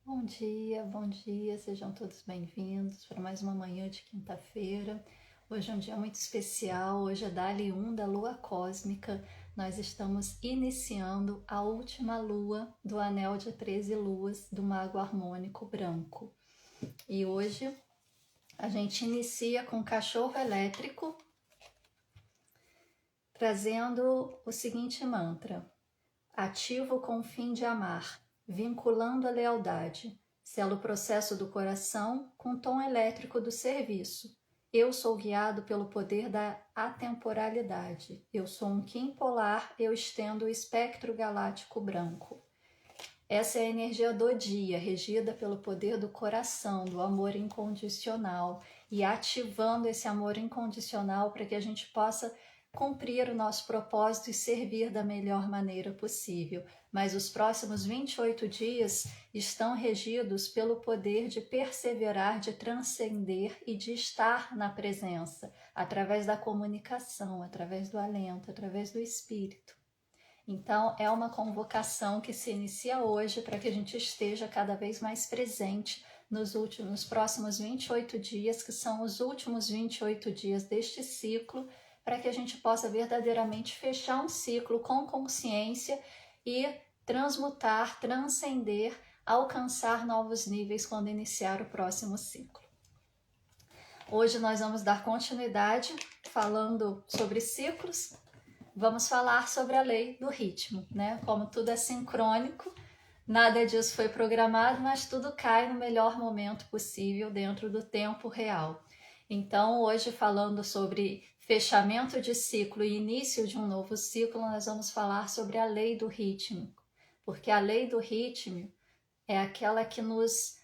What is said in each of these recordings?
Bom dia, sejam todos bem-vindos para mais uma manhã de quinta-feira. Hoje é um dia muito especial, hoje é Dali 1 da Lua Cósmica. Nós estamos iniciando a última lua do anel de 13 luas do Mago Harmônico Branco. E hoje a gente inicia com Cachorro Elétrico, trazendo o seguinte mantra: ativo com o fim de amar, vinculando a lealdade. Selo o processo do coração com tom elétrico do serviço. Eu sou guiado pelo poder da atemporalidade. Eu sou um Kim polar, eu estendo o espectro galáctico branco. Essa é a energia do dia, regida pelo poder do coração, do amor incondicional, e ativando esse amor incondicional para que a gente possa cumprir o nosso propósito e servir da melhor maneira possível. Mas os próximos 28 dias estão regidos pelo poder de perseverar, de transcender e de estar na presença, através da comunicação, através do alento, através do espírito. Então, é uma convocação que se inicia hoje para que a gente esteja cada vez mais presente nos próximos 28 dias, que são os últimos 28 dias deste ciclo, para que a gente possa verdadeiramente fechar um ciclo com consciência e transmutar, transcender, alcançar novos níveis quando iniciar o próximo ciclo. Hoje nós vamos dar continuidade falando sobre ciclos. Vamos falar sobre a lei do ritmo, né? Como tudo é sincrônico, nada disso foi programado, mas tudo cai no melhor momento possível dentro do tempo real. Então, hoje, falando sobre fechamento de ciclo e início de um novo ciclo, nós vamos falar sobre a lei do ritmo, porque a lei do ritmo é aquela que nos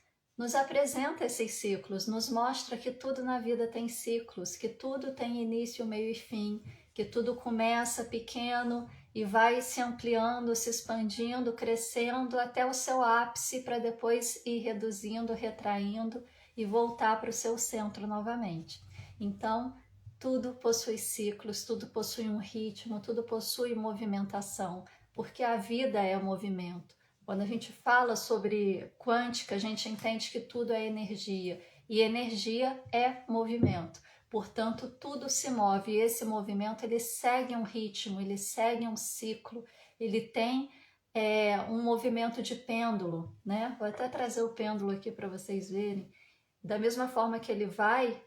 apresenta esses ciclos, nos mostra que tudo na vida tem ciclos, que tudo tem início, meio e fim, que tudo começa pequeno e vai se ampliando, se expandindo, crescendo até o seu ápice para depois ir reduzindo, retraindo e voltar para o seu centro novamente. Então, tudo possui ciclos, tudo possui um ritmo, tudo possui movimentação, porque a vida é movimento. Quando a gente fala sobre quântica, a gente entende que tudo é energia, e energia é movimento. Portanto, tudo se move, e esse movimento ele segue um ritmo, ele segue um ciclo, ele tem um movimento de pêndulo, né? Vou até trazer o pêndulo aqui para vocês verem. Da mesma forma que ele vai,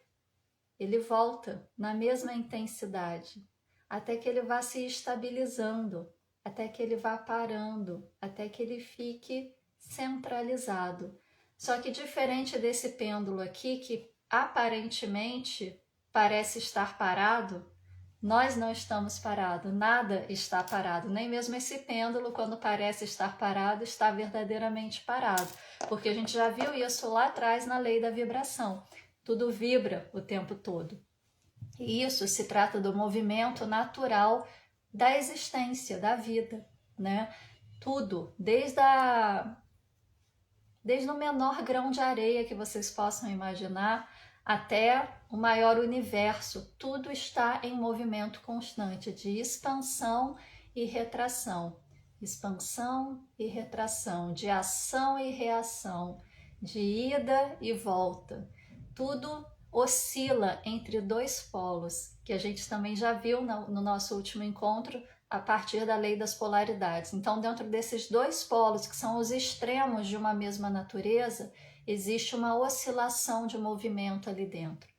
ele volta na mesma intensidade, até que ele vá se estabilizando, até que ele vá parando, até que ele fique centralizado. Só que diferente desse pêndulo aqui, que aparentemente parece estar parado, nós não estamos parados, nada está parado, nem mesmo esse pêndulo, quando parece estar parado, está verdadeiramente parado, porque a gente já viu isso lá atrás na lei da vibração. Tudo vibra o tempo todo. E isso se trata do movimento natural da existência, da vida, né? Tudo, desde o menor grão de areia que vocês possam imaginar até o maior universo, tudo está em movimento constante de expansão e retração. Expansão e retração, de ação e reação, de ida e volta. Tudo oscila entre dois polos, que a gente também já viu no nosso último encontro, a partir da lei das polaridades. Então, dentro desses dois polos, que são os extremos de uma mesma natureza, existe uma oscilação de movimento ali dentro.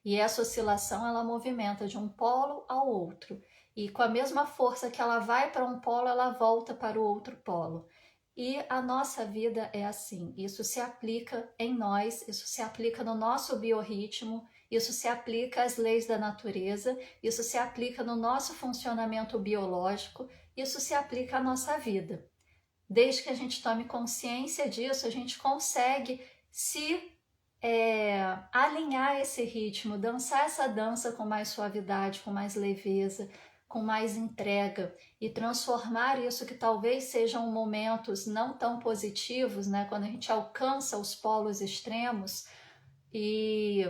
E essa oscilação, ela movimenta de um polo ao outro. E com a mesma força que ela vai para um polo, ela volta para o outro polo. E a nossa vida é assim. Isso se aplica em nós, isso se aplica no nosso biorritmo, isso se aplica às leis da natureza, isso se aplica no nosso funcionamento biológico, isso se aplica à nossa vida. Desde que a gente tome consciência disso, a gente consegue se alinhar esse ritmo, dançar essa dança com mais suavidade, com mais leveza, com mais entrega e transformar isso que talvez sejam momentos não tão positivos, né, quando a gente alcança os polos extremos, e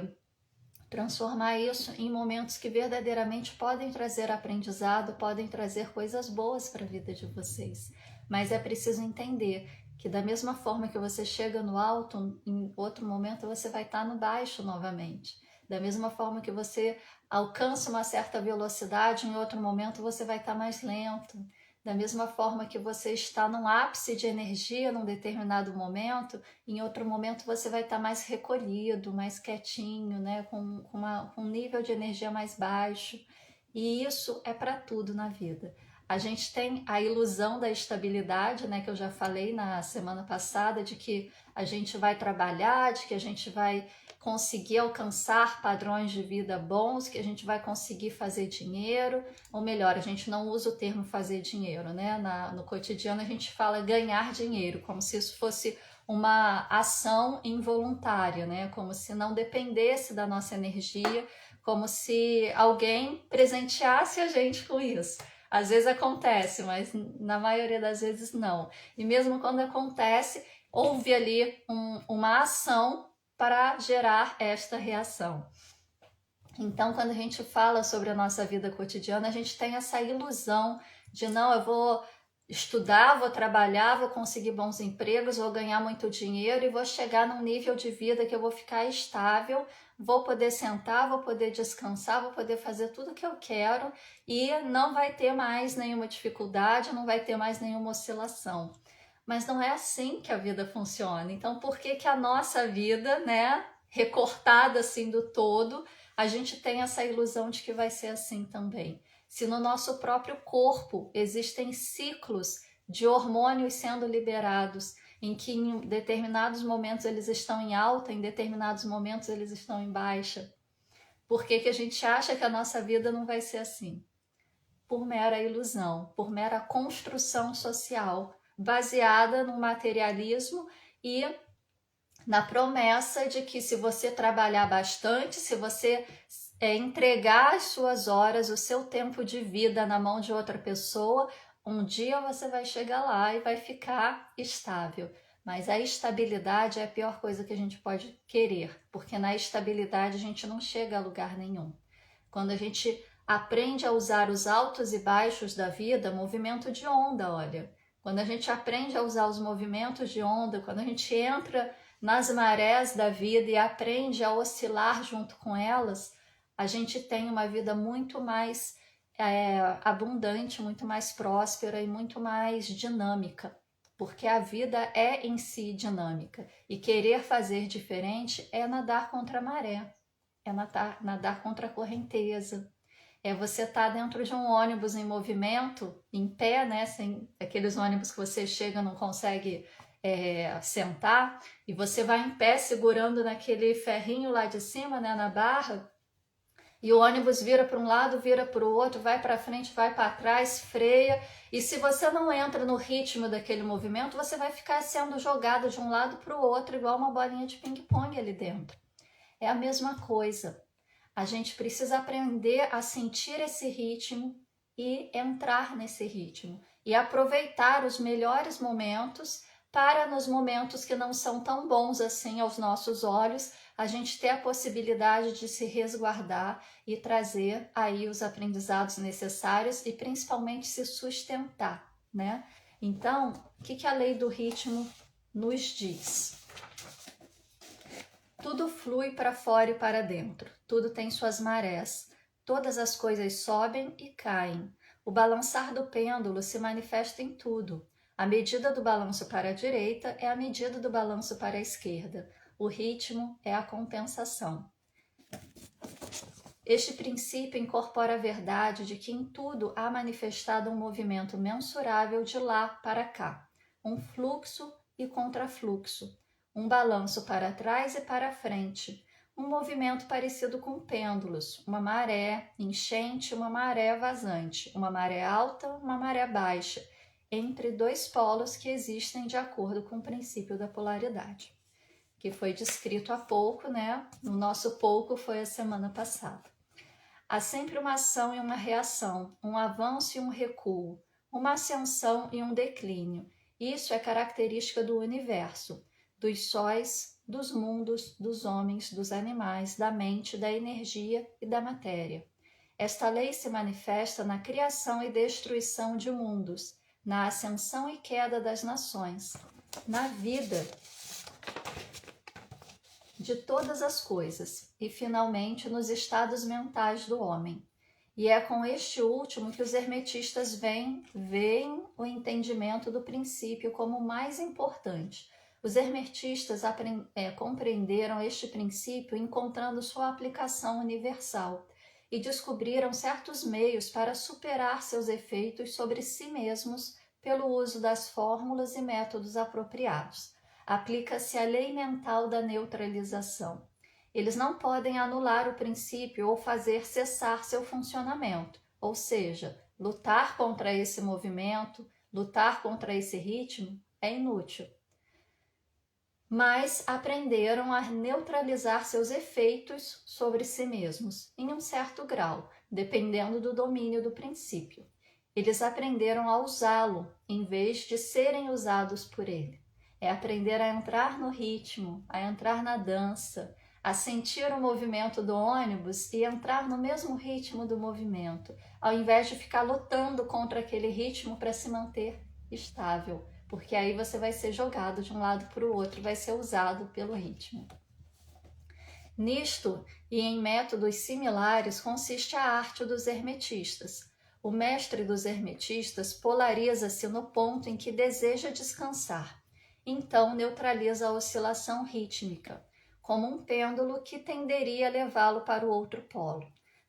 transformar isso em momentos que verdadeiramente podem trazer aprendizado, podem trazer coisas boas para a vida de vocês. Mas é preciso entender que da mesma forma que você chega no alto, em outro momento você vai estar no baixo novamente. Da mesma forma que você alcança uma certa velocidade, em outro momento você vai estar mais lento. Da mesma forma que você está num ápice de energia num determinado momento, em outro momento você vai estar mais recolhido, mais quietinho, né? com um nível de energia mais baixo. E isso é para tudo na vida. A gente tem a ilusão da estabilidade, né? Que eu já falei na semana passada, de que a gente vai trabalhar, de que a gente vai conseguir alcançar padrões de vida bons, que a gente vai conseguir fazer dinheiro, ou melhor, a gente não usa o termo fazer dinheiro, né? No cotidiano a gente fala ganhar dinheiro, como se isso fosse uma ação involuntária, né? Como se não dependesse da nossa energia, como se alguém presenteasse a gente com isso. Às vezes acontece, mas na maioria das vezes não. E mesmo quando acontece, houve ali uma ação para gerar esta reação. Então, quando a gente fala sobre a nossa vida cotidiana, a gente tem essa ilusão de não, eu vou estudar, vou trabalhar, vou conseguir bons empregos, vou ganhar muito dinheiro e vou chegar num nível de vida que eu vou ficar estável, vou poder sentar, vou poder descansar, vou poder fazer tudo que eu quero e não vai ter mais nenhuma dificuldade, não vai ter mais nenhuma oscilação. Mas não é assim que a vida funciona. Então, por que que a nossa vida, né, recortada assim do todo, a gente tem essa ilusão de que vai ser assim também? Se no nosso próprio corpo existem ciclos de hormônios sendo liberados, em que em determinados momentos eles estão em alta, em determinados momentos eles estão em baixa, por que que a gente acha que a nossa vida não vai ser assim? Por mera ilusão, por mera construção social, baseada no materialismo e na promessa de que se você trabalhar bastante, se você entregar as suas horas, o seu tempo de vida na mão de outra pessoa, um dia você vai chegar lá e vai ficar estável. Mas a estabilidade é a pior coisa que a gente pode querer, porque na estabilidade a gente não chega a lugar nenhum. Quando a gente aprende a usar os altos e baixos da vida, movimento de onda, olha. Quando a gente aprende a usar os movimentos de onda, quando a gente entra nas marés da vida e aprende a oscilar junto com elas, a gente tem uma vida muito mais abundante, muito mais próspera e muito mais dinâmica, porque a vida é em si dinâmica e querer fazer diferente é nadar contra a maré, é nadar contra a correnteza. É você estar dentro de um ônibus em movimento, em pé, né? Sem aqueles ônibus que você chega e não consegue sentar, e você vai em pé segurando naquele ferrinho lá de cima, né, na barra, e o ônibus vira para um lado, vira para o outro, vai para frente, vai para trás, freia, e se você não entra no ritmo daquele movimento, você vai ficar sendo jogado de um lado para o outro, igual uma bolinha de ping-pong ali dentro. É a mesma coisa. A gente precisa aprender a sentir esse ritmo e entrar nesse ritmo e aproveitar os melhores momentos para, nos momentos que não são tão bons assim aos nossos olhos, a gente ter a possibilidade de se resguardar e trazer aí os aprendizados necessários e principalmente se sustentar, né? Então, o que a lei do ritmo nos diz? Tudo flui para fora e para dentro, tudo tem suas marés, todas as coisas sobem e caem. O balançar do pêndulo se manifesta em tudo. A medida do balanço para a direita é a medida do balanço para a esquerda. O ritmo é a compensação. Este princípio incorpora a verdade de que em tudo há manifestado um movimento mensurável de lá para cá, um fluxo e contrafluxo, um balanço para trás e para frente, um movimento parecido com pêndulos, uma maré enchente, uma maré vazante, uma maré alta, uma maré baixa, entre dois polos que existem de acordo com o princípio da polaridade, que foi descrito há pouco, né? No nosso pouco foi a semana passada. Há sempre uma ação e uma reação, um avanço e um recuo, uma ascensão e um declínio. Isso é característica do universo, dos sóis, dos mundos, dos homens, dos animais, da mente, da energia e da matéria. Esta lei se manifesta na criação e destruição de mundos, na ascensão e queda das nações, na vida de todas as coisas e, finalmente, nos estados mentais do homem. E é com este último que os hermetistas veem o entendimento do princípio como o mais importante. Os hermetistas compreenderam este princípio encontrando sua aplicação universal e descobriram certos meios para superar seus efeitos sobre si mesmos pelo uso das fórmulas e métodos apropriados. Aplica-se a lei mental da neutralização. Eles não podem anular o princípio ou fazer cessar seu funcionamento, ou seja, lutar contra esse movimento, lutar contra esse ritmo é inútil. Mas aprenderam a neutralizar seus efeitos sobre si mesmos, em um certo grau, dependendo do domínio do princípio. Eles aprenderam a usá-lo, em vez de serem usados por ele. É aprender a entrar no ritmo, a entrar na dança, a sentir o movimento do ônibus e entrar no mesmo ritmo do movimento, ao invés de ficar lutando contra aquele ritmo para se manter estável, porque aí você vai ser jogado de um lado para o outro, vai ser usado pelo ritmo. Nisto e em métodos similares consiste a arte dos hermetistas. O mestre dos hermetistas polariza-se no ponto em que deseja descansar. Então neutraliza a oscilação rítmica, como um pêndulo que tenderia a levá-lo para o outro polo.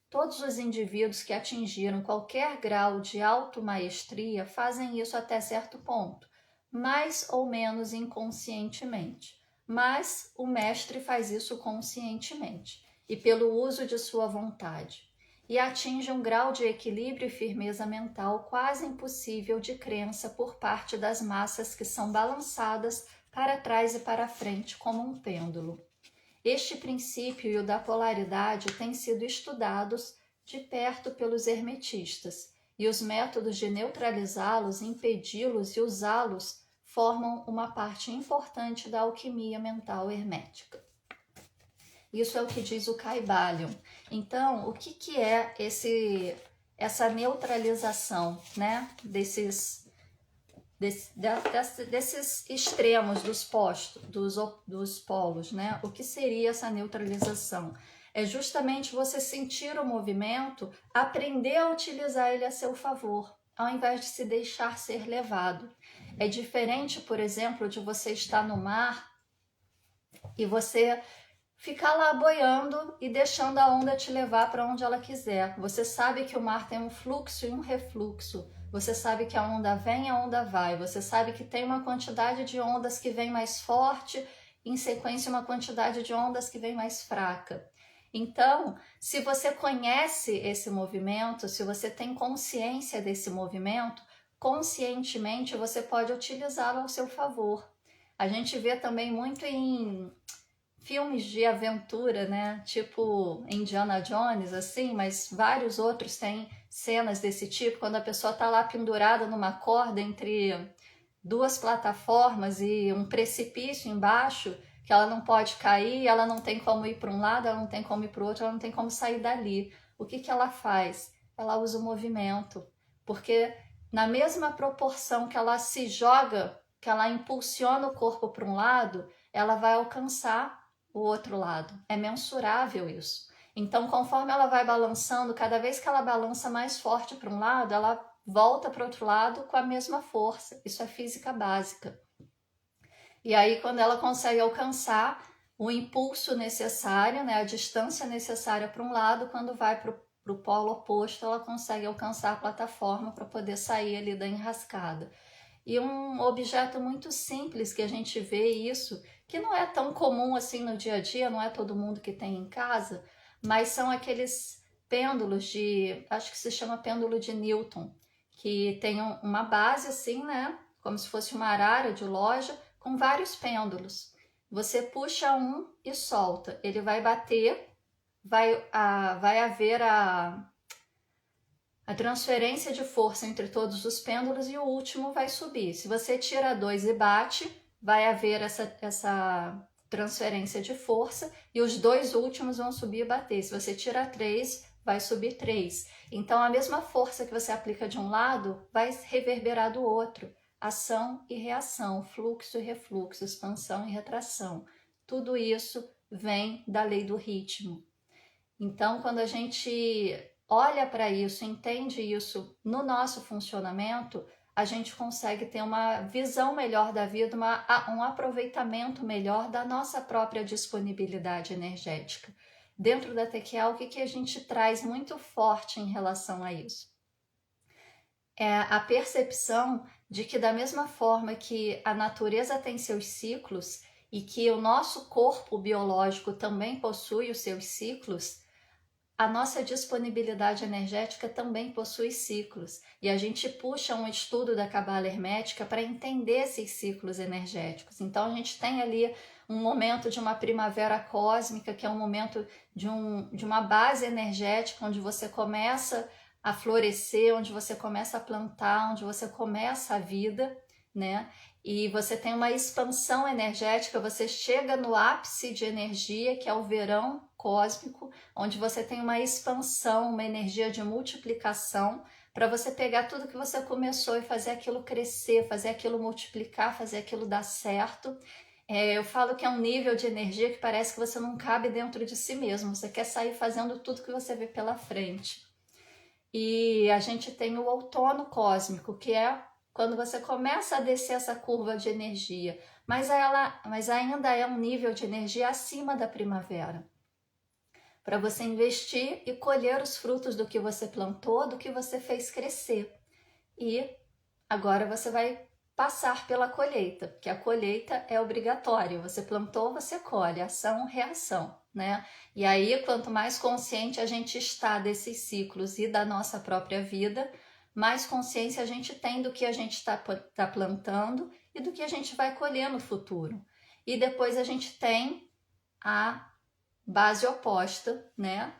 Todos os indivíduos que atingiram qualquer grau de automaestria fazem isso até certo ponto, mais ou menos inconscientemente. Mas o mestre faz isso conscientemente e pelo uso de sua vontade, e atinge um grau de equilíbrio e firmeza mental quase impossível de crença por parte das massas que são balançadas para trás e para frente como um pêndulo. Este princípio e o da polaridade têm sido estudados de perto pelos hermetistas, e os métodos de neutralizá-los, impedi-los e usá-los formam uma parte importante da alquimia mental hermética. Isso é o que diz o Kybalion. Então, o que é essa neutralização, né, desses extremos dos polos, né? O que seria essa neutralização? É justamente você sentir o movimento, aprender a utilizar ele a seu favor, ao invés de se deixar ser levado. É diferente, por exemplo, de você estar no mar e você ficar lá boiando e deixando a onda te levar para onde ela quiser. Você sabe que o mar tem um fluxo e um refluxo. Você sabe que a onda vem e a onda vai. Você sabe que tem uma quantidade de ondas que vem mais forte, em sequência uma quantidade de ondas que vem mais fraca. Então, se você conhece esse movimento, se você tem consciência desse movimento, conscientemente você pode utilizá-lo ao seu favor. A gente vê também muito em filmes de aventura, né? Tipo Indiana Jones, assim, mas vários outros têm cenas desse tipo, quando a pessoa tá lá pendurada numa corda entre duas plataformas e um precipício embaixo, que ela não pode cair, ela não tem como ir para um lado, ela não tem como ir para o outro, ela não tem como sair dali. O que ela faz? Ela usa o movimento, porque na mesma proporção que ela se joga, que ela impulsiona o corpo para um lado, ela vai alcançar o outro lado. É mensurável isso. Então, conforme ela vai balançando, cada vez que ela balança mais forte para um lado, ela volta para o outro lado com a mesma força. Isso é física básica. E aí, quando ela consegue alcançar o impulso necessário, né, a distância necessária para um lado, quando vai para o polo oposto, ela consegue alcançar a plataforma para poder sair ali da enrascada. E um objeto muito simples que a gente vê isso, que não é tão comum assim no dia a dia, não é todo mundo que tem em casa, mas são aqueles pêndulos acho que se chama pêndulo de Newton, que tem uma base assim, né, como se fosse uma arara de loja, com vários pêndulos. Você puxa um e solta, ele vai bater, vai haver a transferência de força entre todos os pêndulos e o último vai subir. Se você tira 2 e bate, vai haver essa transferência de força e os 2 últimos vão subir e bater. Se você tira 3, vai subir 3. Então, a mesma força que você aplica de um lado vai reverberar do outro. ação e reação, fluxo e refluxo, expansão e retração. Tudo isso vem da lei do ritmo. Então, quando a gente olha para isso, entende isso no nosso funcionamento, a gente consegue ter uma visão melhor da vida, um aproveitamento melhor da nossa própria disponibilidade energética. Dentro da TQA, o que a gente traz muito forte em relação a isso? É a percepção de que, da mesma forma que a natureza tem seus ciclos e que o nosso corpo biológico também possui os seus ciclos, a nossa disponibilidade energética também possui ciclos. E a gente puxa um estudo da Cabala Hermética para entender esses ciclos energéticos. Então a gente tem ali um momento de uma primavera cósmica, que é um momento de uma base energética, onde você começa a florescer, onde você começa a plantar, onde você começa a vida, né? E você tem uma expansão energética, você chega no ápice de energia, que é o verão cósmico, onde você tem uma expansão, uma energia de multiplicação, para você pegar tudo que você começou e fazer aquilo crescer, fazer aquilo multiplicar, fazer aquilo dar certo. Eu falo que é um nível de energia que parece que você não cabe dentro de si mesmo, você quer sair fazendo tudo que você vê pela frente. E a gente tem o outono cósmico, que é quando você começa a descer essa curva de energia, mas ainda é um nível de energia acima da primavera, para você investir e colher os frutos do que você plantou, do que você fez crescer. E agora você vai passar pela colheita, porque a colheita é obrigatória. Você plantou, você colhe, ação, reação, né? E aí, quanto mais consciente a gente está desses ciclos e da nossa própria vida, mais consciência a gente tem do que a gente está plantando e do que a gente vai colher no futuro. E depois a gente tem a base oposta, né?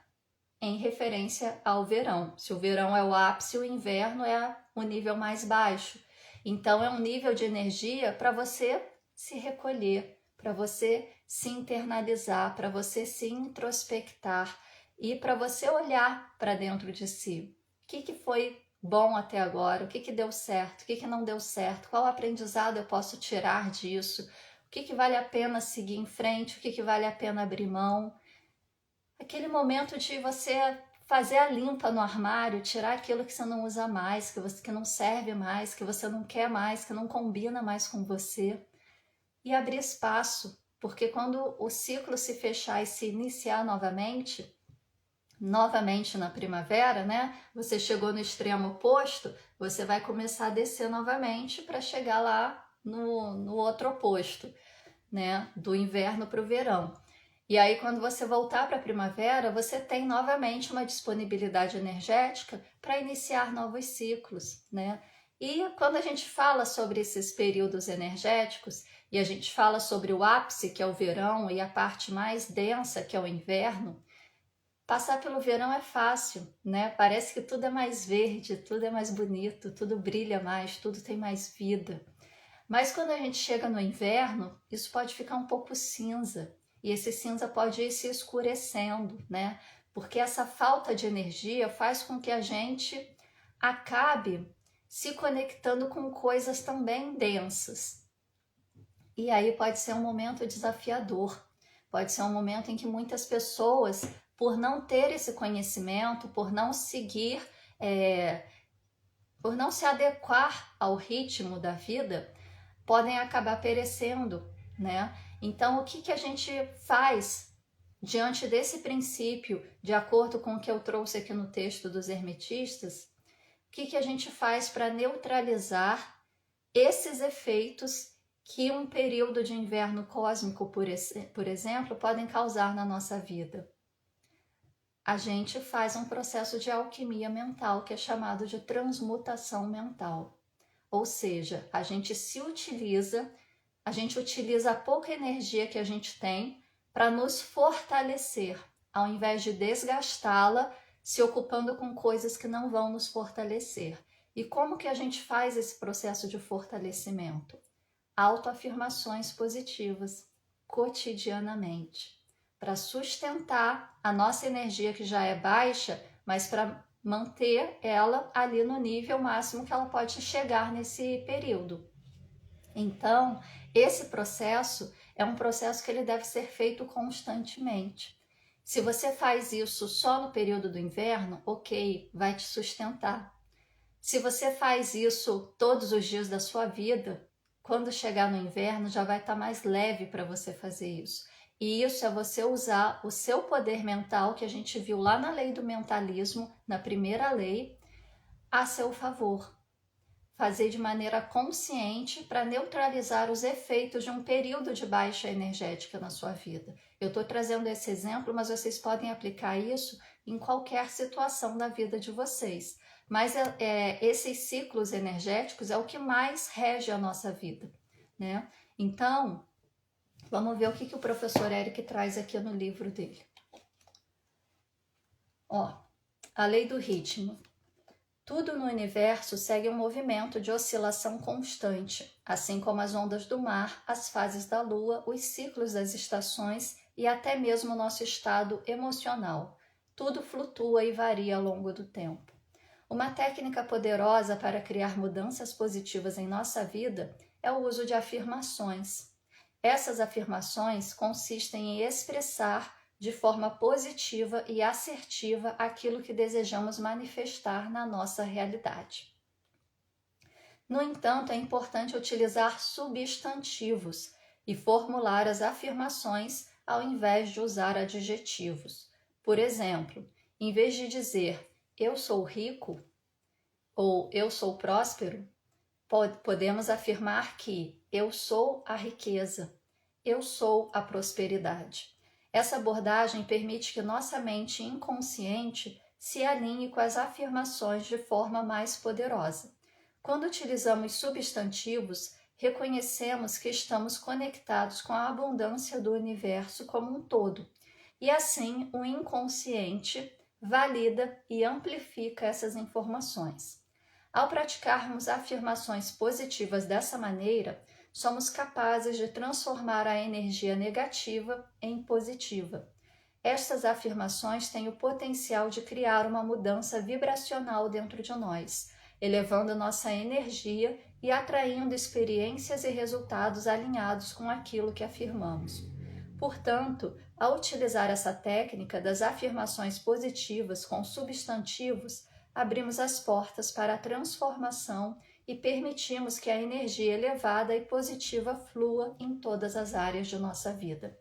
Em referência ao verão. Se o verão é o ápice, o inverno é o nível mais baixo. Então é um nível de energia para você se recolher, para você se internalizar, para você se introspectar e para você olhar para dentro de si. O que foi bom até agora? O que deu certo? O que não deu certo? Qual aprendizado eu posso tirar disso? O que vale a pena seguir em frente? O que vale a pena abrir mão? Aquele momento de você fazer a limpa no armário, tirar aquilo que você não usa mais, que não serve mais, que você não quer mais, que não combina mais com você, e abrir espaço, porque quando o ciclo se fechar e se iniciar novamente na primavera, né? Você chegou no extremo oposto, você vai começar a descer novamente para chegar lá no outro oposto, né? Do inverno para o verão. E aí, quando você voltar para a primavera, você tem novamente uma disponibilidade energética para iniciar novos ciclos, né? E quando a gente fala sobre esses períodos energéticos e a gente fala sobre o ápice, que é o verão, e a parte mais densa, que é o inverno, passar pelo verão é fácil, né? Parece que tudo é mais verde, tudo é mais bonito, tudo brilha mais, tudo tem mais vida. Mas quando a gente chega no inverno, isso pode ficar um pouco cinza. E esse cinza pode ir se escurecendo, né? Porque essa falta de energia faz com que a gente acabe se conectando com coisas também densas. E aí pode ser um momento desafiador. Pode ser um momento em que muitas pessoas, por não ter esse conhecimento, por não seguir, por não se adequar ao ritmo da vida, podem acabar perecendo, né? Então, o que a gente faz diante desse princípio, de acordo com o que eu trouxe aqui no texto dos hermetistas? O que a gente faz para neutralizar esses efeitos que um período de inverno cósmico, por exemplo, podem causar na nossa vida? A gente faz um processo de alquimia mental, que é chamado de transmutação mental. Ou seja, a gente utiliza a pouca energia que a gente tem para nos fortalecer, ao invés de desgastá-la, se ocupando com coisas que não vão nos fortalecer. E como que a gente faz esse processo de fortalecimento? Autoafirmações positivas, cotidianamente, para sustentar a nossa energia que já é baixa, mas para manter ela ali no nível máximo que ela pode chegar nesse período, Então, esse processo é um processo que ele deve ser feito constantemente. Se você faz isso só no período do inverno, ok, vai te sustentar. Se você faz isso todos os dias da sua vida, quando chegar no inverno já vai estar mais leve para você fazer isso. E isso é você usar o seu poder mental, que a gente viu lá na lei do mentalismo, na primeira lei, a seu favor. Fazer de maneira consciente para neutralizar os efeitos de um período de baixa energética na sua vida. Eu estou trazendo esse exemplo, mas vocês podem aplicar isso em qualquer situação da vida de vocês. Mas esses ciclos energéticos é o que mais rege a nossa vida, né? Então, vamos ver o que o professor Eric traz aqui no livro dele. Ó, a lei do ritmo. Tudo no universo segue um movimento de oscilação constante, assim como as ondas do mar, as fases da lua, os ciclos das estações e até mesmo o nosso estado emocional. Tudo flutua e varia ao longo do tempo. Uma técnica poderosa para criar mudanças positivas em nossa vida é o uso de afirmações. Essas afirmações consistem em expressar de forma positiva e assertiva aquilo que desejamos manifestar na nossa realidade. No entanto, é importante utilizar substantivos e formular as afirmações ao invés de usar adjetivos. Por exemplo, em vez de dizer eu sou rico ou eu sou próspero, podemos afirmar que eu sou a riqueza, eu sou a prosperidade. Essa abordagem permite que nossa mente inconsciente se alinhe com as afirmações de forma mais poderosa. Quando utilizamos substantivos, reconhecemos que estamos conectados com a abundância do universo como um todo, e assim o inconsciente valida e amplifica essas informações. Ao praticarmos afirmações positivas dessa maneira, somos capazes de transformar a energia negativa em positiva. Estas afirmações têm o potencial de criar uma mudança vibracional dentro de nós, elevando nossa energia e atraindo experiências e resultados alinhados com aquilo que afirmamos. Portanto, ao utilizar essa técnica das afirmações positivas com substantivos, abrimos as portas para a transformação e permitimos que a energia elevada e positiva flua em todas as áreas de nossa vida.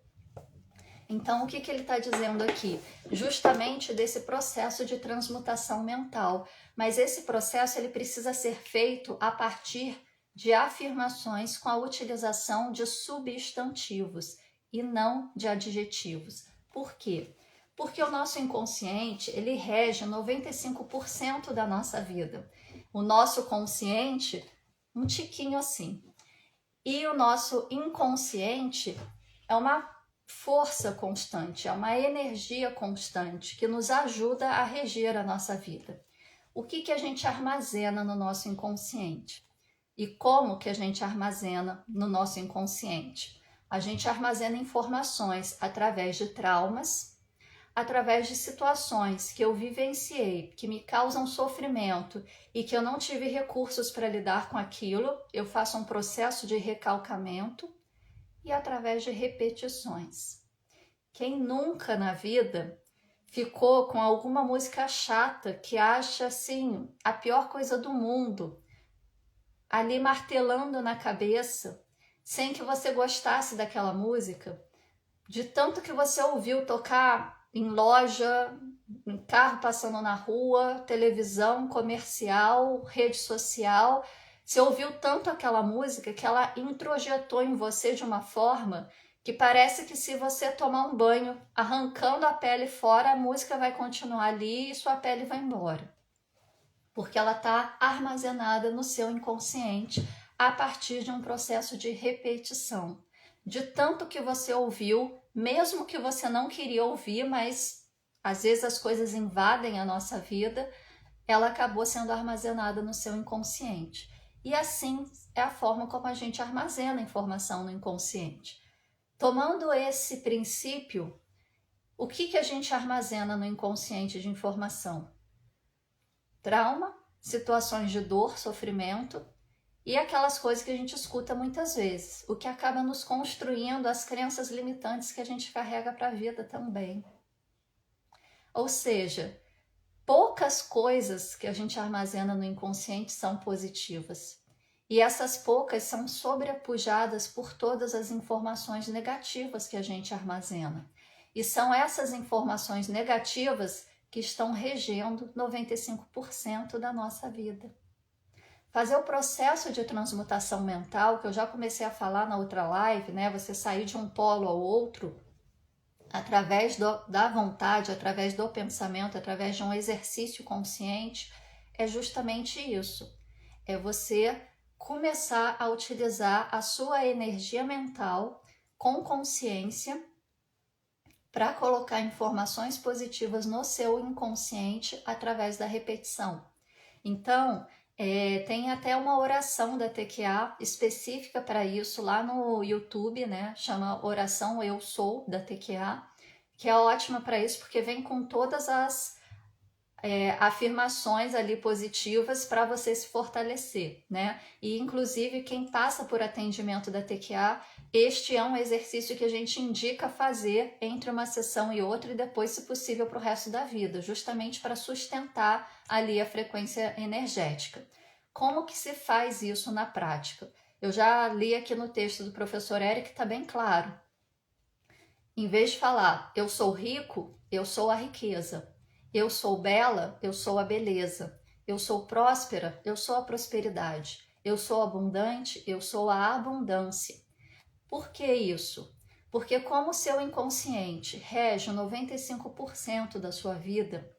Então, o que ele está dizendo aqui? Justamente desse processo de transmutação mental. Mas esse processo ele precisa ser feito a partir de afirmações com a utilização de substantivos e não de adjetivos. Por quê? Porque o nosso inconsciente ele rege 95% da nossa vida. O nosso consciente, um tiquinho assim. E o nosso inconsciente é uma força constante, é uma energia constante que nos ajuda a reger a nossa vida. O que a gente armazena no nosso inconsciente? E como que a gente armazena no nosso inconsciente? A gente armazena informações através de traumas, através de situações que eu vivenciei, que me causam sofrimento e que eu não tive recursos para lidar com aquilo, eu faço um processo de recalcamento e através de repetições. Quem nunca na vida ficou com alguma música chata que acha assim a pior coisa do mundo, ali martelando na cabeça, sem que você gostasse daquela música, de tanto que você ouviu tocar em loja, em carro passando na rua, televisão, comercial, rede social. Você ouviu tanto aquela música que ela introjetou em você de uma forma que parece que se você tomar um banho arrancando a pele fora, a música vai continuar ali e sua pele vai embora. Porque ela está armazenada no seu inconsciente a partir de um processo de repetição. De tanto que você ouviu, mesmo que você não queria ouvir, mas às vezes as coisas invadem a nossa vida, ela acabou sendo armazenada no seu inconsciente. E assim é a forma como a gente armazena informação no inconsciente. Tomando esse princípio, o que a gente armazena no inconsciente de informação? Trauma, situações de dor, sofrimento e aquelas coisas que a gente escuta muitas vezes, o que acaba nos construindo as crenças limitantes que a gente carrega para a vida também. Ou seja, poucas coisas que a gente armazena no inconsciente são positivas. E essas poucas são sobrepujadas por todas as informações negativas que a gente armazena. E são essas informações negativas que estão regendo 95% da nossa vida. Fazer o processo de transmutação mental, que eu já comecei a falar na outra live, né? Você sair de um polo ao outro, através da vontade, através do pensamento, através de um exercício consciente, é justamente isso. É você começar a utilizar a sua energia mental com consciência para colocar informações positivas no seu inconsciente através da repetição. Então, tem até uma oração da TQA específica para isso lá no YouTube, né? Chama Oração Eu Sou da TQA, que é ótima para isso porque vem com todas as afirmações ali positivas para você se fortalecer, né? E inclusive quem passa por atendimento da TQA, este é um exercício que a gente indica fazer entre uma sessão e outra e depois, se possível, para o resto da vida, justamente para sustentar ali a frequência energética. Como que se faz isso na prática? Eu já li aqui no texto do professor Eric, está bem claro. Em vez de falar, eu sou rico, eu sou a riqueza. Eu sou bela, eu sou a beleza. Eu sou próspera, eu sou a prosperidade. Eu sou abundante, eu sou a abundância. Por que isso? Porque como o seu inconsciente rege 95% da sua vida,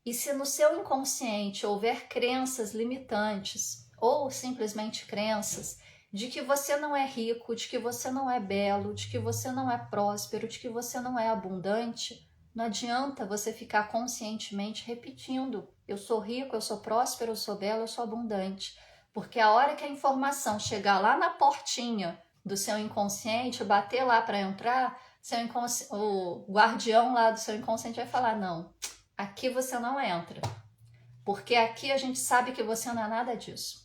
e se no seu inconsciente houver crenças limitantes ou simplesmente crenças de que você não é rico, de que você não é belo, de que você não é próspero, de que você não é abundante, não adianta você ficar conscientemente repetindo: eu sou rico, eu sou próspero, eu sou belo, eu sou abundante. Porque a hora que a informação chegar lá na portinha do seu inconsciente, bater lá para entrar, o guardião lá do seu inconsciente vai falar: não, aqui você não entra, porque aqui a gente sabe que você não é nada disso.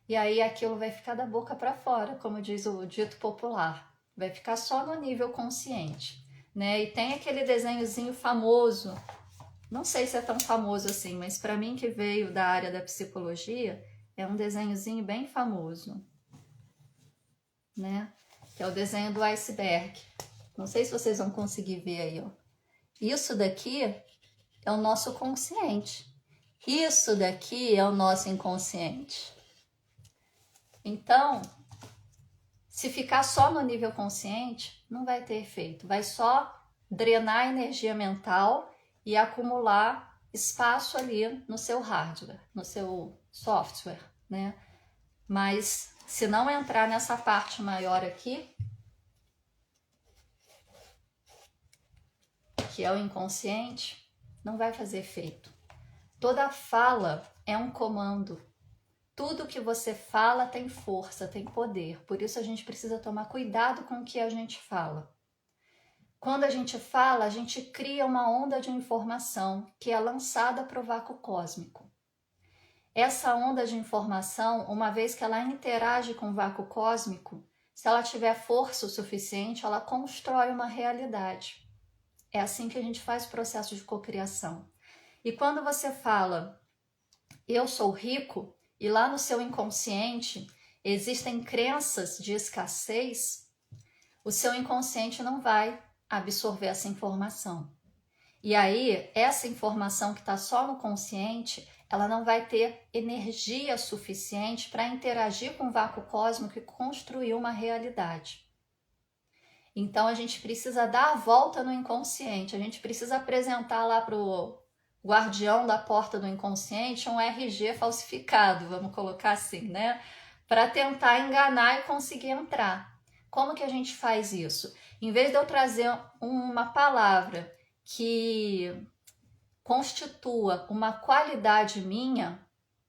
E aí aquilo vai ficar da boca para fora, como diz o dito popular, vai ficar só no nível consciente, né? E tem aquele desenhozinho famoso, não sei se é tão famoso assim, mas para mim que veio da área da psicologia, é um desenhozinho bem famoso, né? Que é o desenho do iceberg. Não sei se vocês vão conseguir ver aí, ó. Isso daqui é o nosso consciente. Isso daqui é o nosso inconsciente. Então, se ficar só no nível consciente, não vai ter efeito. Vai só drenar energia mental e acumular espaço ali no seu hardware, no seu software, né? Mas se não entrar nessa parte maior aqui, que é o inconsciente, não vai fazer efeito. Toda fala é um comando. Tudo que você fala tem força, tem poder. Por isso a gente precisa tomar cuidado com o que a gente fala. Quando a gente fala, a gente cria uma onda de informação que é lançada para o vácuo cósmico. Essa onda de informação, uma vez que ela interage com o vácuo cósmico, se ela tiver força o suficiente, ela constrói uma realidade. É assim que a gente faz o processo de cocriação. E quando você fala, eu sou rico, e lá no seu inconsciente existem crenças de escassez, o seu inconsciente não vai absorver essa informação. E aí, essa informação que está só no consciente, ela não vai ter energia suficiente para interagir com o vácuo cósmico e construir uma realidade. Então, a gente precisa dar a volta no inconsciente, a gente precisa apresentar lá para o guardião da porta do inconsciente um RG falsificado, vamos colocar assim, né? Para tentar enganar e conseguir entrar. Como que a gente faz isso? Em vez de eu trazer uma palavra que constitua uma qualidade minha,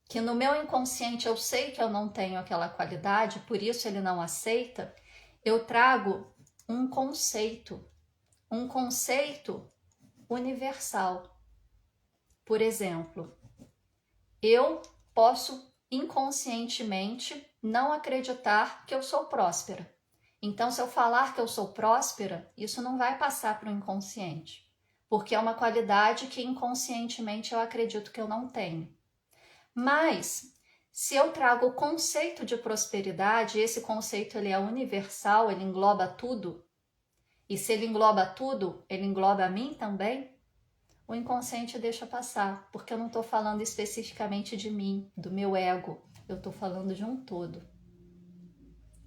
que no meu inconsciente eu sei que eu não tenho aquela qualidade, por isso ele não aceita, eu trago um conceito universal. Por exemplo, eu posso inconscientemente não acreditar que eu sou próspera. Então, se eu falar que eu sou próspera, isso não vai passar para o inconsciente, porque é uma qualidade que inconscientemente eu acredito que eu não tenho. Mas, se eu trago o conceito de prosperidade, esse conceito ele é universal, ele engloba tudo, e se ele engloba tudo, ele engloba a mim também, o inconsciente deixa passar, porque eu não estou falando especificamente de mim, do meu ego, eu estou falando de um todo.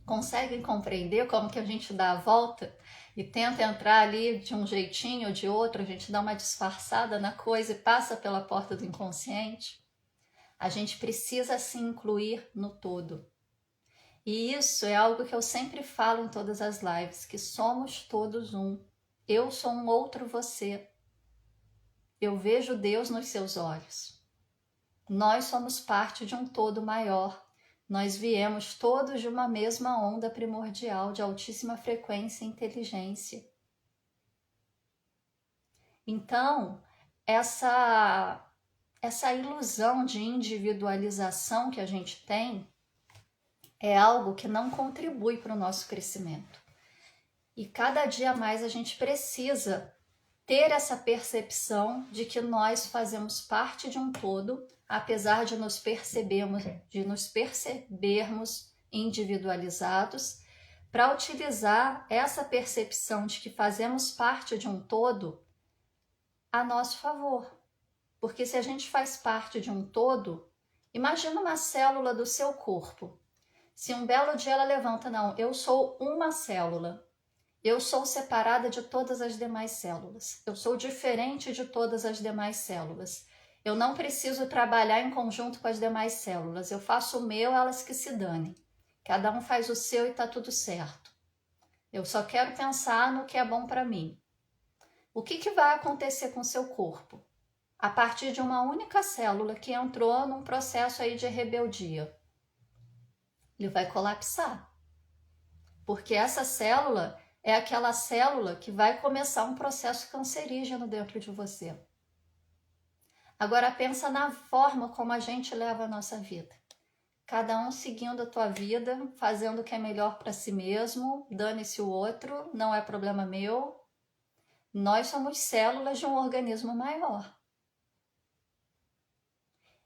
Conseguem compreender como que a gente dá a volta e tenta entrar ali de um jeitinho ou de outro, a gente dá uma disfarçada na coisa e passa pela porta do inconsciente? A gente precisa se incluir no todo. E isso é algo que eu sempre falo em todas as lives, que somos todos um. Eu sou um outro você. Eu vejo Deus nos seus olhos. Nós somos parte de um todo maior. Nós viemos todos de uma mesma onda primordial de altíssima frequência e inteligência. Então, essa ilusão de individualização que a gente tem é algo que não contribui para o nosso crescimento. E cada dia mais a gente precisa ter essa percepção de que nós fazemos parte de um todo, apesar de nos percebermos individualizados, para utilizar essa percepção de que fazemos parte de um todo a nosso favor. Porque se a gente faz parte de um todo, imagina uma célula do seu corpo. Se um belo dia ela levanta, não, eu sou uma célula. Eu sou separada de todas as demais células. Eu sou diferente de todas as demais células. Eu não preciso trabalhar em conjunto com as demais células. Eu faço o meu, elas que se danem. Cada um faz o seu e está tudo certo. Eu só quero pensar no que é bom para mim. O que vai acontecer com o seu corpo? A partir de uma única célula que entrou num processo aí de rebeldia. Ele vai colapsar. Porque essa célula é aquela célula que vai começar um processo cancerígeno dentro de você. Agora pensa na forma como a gente leva a nossa vida. Cada um seguindo a tua vida, fazendo o que é melhor para si mesmo, dane-se o outro, não é problema meu. Nós somos células de um organismo maior.